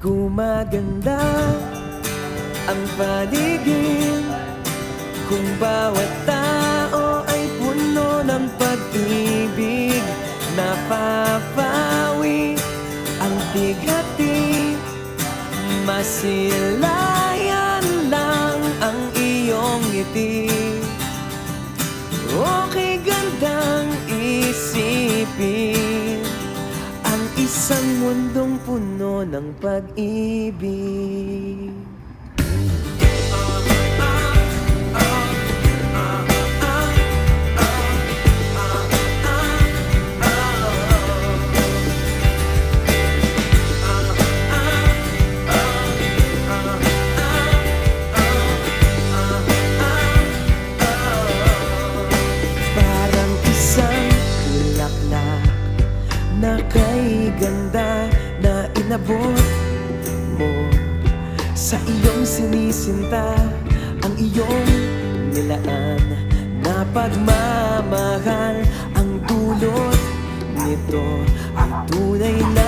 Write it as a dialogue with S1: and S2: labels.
S1: Gumaganda ang paligid kung bawat tao ay puno ng pag-ibig. Napapawi ang bighati, masilayan lang ang iyong ngiti. Okay, gandang isipin ang isang mundong puno ng pag-ibig. Na kay ganda na inabot mo sa iyong sinisinta, ang iyong nilaan na pagmamahal. Ang dulot nito ay tunay na